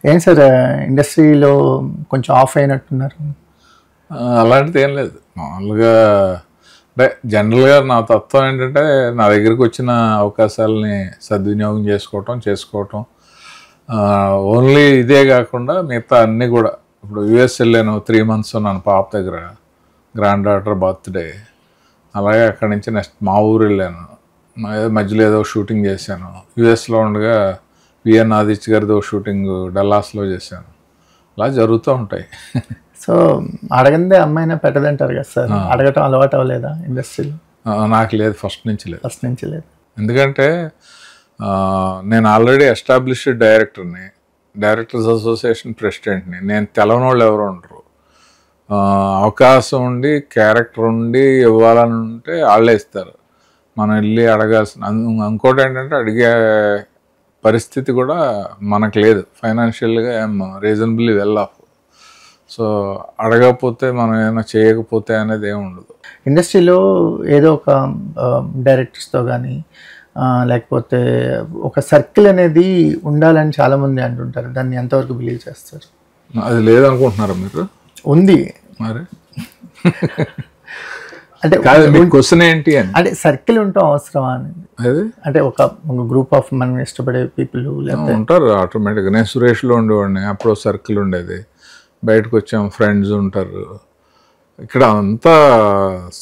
ఏం సార్ ఇండస్ట్రీలో కొంచెం ఆఫ్ అయినట్టున్నారు? అలాంటిది ఏం లేదు. మామూలుగా అంటే జనరల్గా నా తత్వం ఏంటంటే నా దగ్గరికి వచ్చిన అవకాశాలని సద్వినియోగం చేసుకోవటం ఓన్లీ ఇదే కాకుండా మిగతా అన్నీ కూడా. ఇప్పుడు యుఎస్ వెళ్ళాను, 3 months ఉన్నాను పాప దగ్గర, గ్రాండ్ డాటర్ బర్త్డే. అలాగే అక్కడి నుంచి నెక్స్ట్ మా ఊరు వెళ్ళాను, మధ్యలో ఏదో షూటింగ్ చేశాను. యుఎస్లో ఉండగా విఎన్ ఆదిత్య గారితో షూటింగ్ డల్లాస్లో చేశాను. అలా జరుగుతూ ఉంటాయి. సో అడగందే అమ్మాయినా పెట్టదంటారు కదా సార్, అడగటం అలవాటు అవ్వలేదా ఇండస్ట్రీలో? నాకు లేదు, ఫస్ట్ నుంచి లేదు. ఎందుకంటే నేను ఆల్రెడీ ఎస్టాబ్లిష్డ్ డైరెక్టర్ని, డైరెక్టర్స్ అసోసియేషన్ ప్రెసిడెంట్ని. నేను తెలవని వాళ్ళు ఎవరు ఉండరు. అవకాశం ఉండి క్యారెక్టర్ ఉండి ఇవ్వాలని ఉంటే వాళ్ళే ఇస్తారు, మనం వెళ్ళి అడగాల్సిన. ఇంకోటి ఏంటంటే అడిగే పరిస్థితి కూడా మనకు లేదు, ఫైనాన్షియల్గా రీజనబుల్లీ వెల్ ఆఫ్. సో అడగకపోతే మనం ఏమైనా చేయకపోతే అనేది ఏమి ఉండదు. ఇండస్ట్రీలో ఏదో ఒక డైరెక్టర్స్తో కానీ లేకపోతే ఒక సర్కిల్ అనేది ఉండాలని చాలామంది అంటుంటారు, దాన్ని ఎంతవరకు బిలీవ్ చేస్తారు? అది లేదనుకుంటున్నారా మీరు? ఉంది మరి. అంటే క్వశ్చన్ ఏంటి అని, అంటే సర్కిల్ ఉండటం అవసరమా అనేది. అంటే ఒక గ్రూప్ ఆఫ్ మనం ఇష్టపడే పీపుల్ ఉంటారు ఆటోమేటిక్గా. నేను సురేష్లో ఉండేవాడిని, అప్పుడు సర్కిల్ ఉండేది. బయటకు వచ్చాం, ఫ్రెండ్స్ ఉంటారు. ఇక్కడ అంతా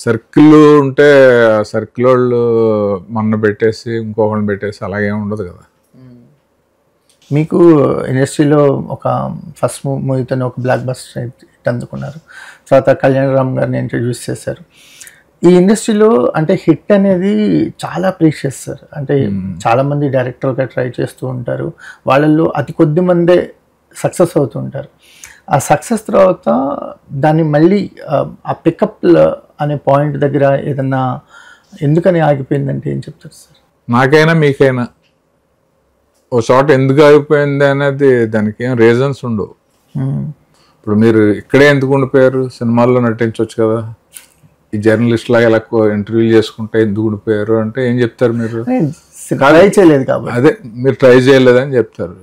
సర్కిల్ ఉంటే సర్కిల్ వాళ్ళు మన పెట్టేసి ఇంకొకరిని పెట్టేసి అలాగే ఉండదు కదా. మీకు ఇండస్ట్రీలో ఒక ఫస్ట్ మూవీతోనే ఒక బ్లాక్ బస్టర్ హిట్ అందుకున్నారు, తర్వాత కళ్యాణరామ్ గారిని ఇంట్రడ్యూస్ చేశారు. ఈ ఇండస్ట్రీలో అంటే హిట్ అనేది చాలా ప్రీషియస్ సార్. అంటే చాలామంది డైరెక్టర్గా ట్రై చేస్తూ ఉంటారు, వాళ్ళల్లో అతి కొద్ది మందే సక్సెస్ అవుతూ ఉంటారు. ఆ సక్సెస్ తర్వాత దాన్ని మళ్ళీ ఆ పికప్ అనే పాయింట్ దగ్గర ఏదన్నా ఎందుకని ఆగిపోయిందంటే ఏం చెప్తారు సార్? నాకైనా మీకైనా ఓ షాట్ ఎందుకు ఆగిపోయింది అనేది దానికి ఏం రీజన్స్ ఉండవు. ఇప్పుడు మీరు ఇక్కడే ఎందుకు ఉండిపోయారు, సినిమాల్లో నటించవచ్చు కదా. ఈ జర్నలిస్ట్ లాగా ఇలా ఇంటర్వ్యూ చేసుకుంటే ఎందుకు ఉండిపోయారు అంటే ఏం చెప్తారు మీరు? ట్రై చేయలేదు కాబట్టి. అదే మీరు ట్రై చేయలేదని చెప్తారు.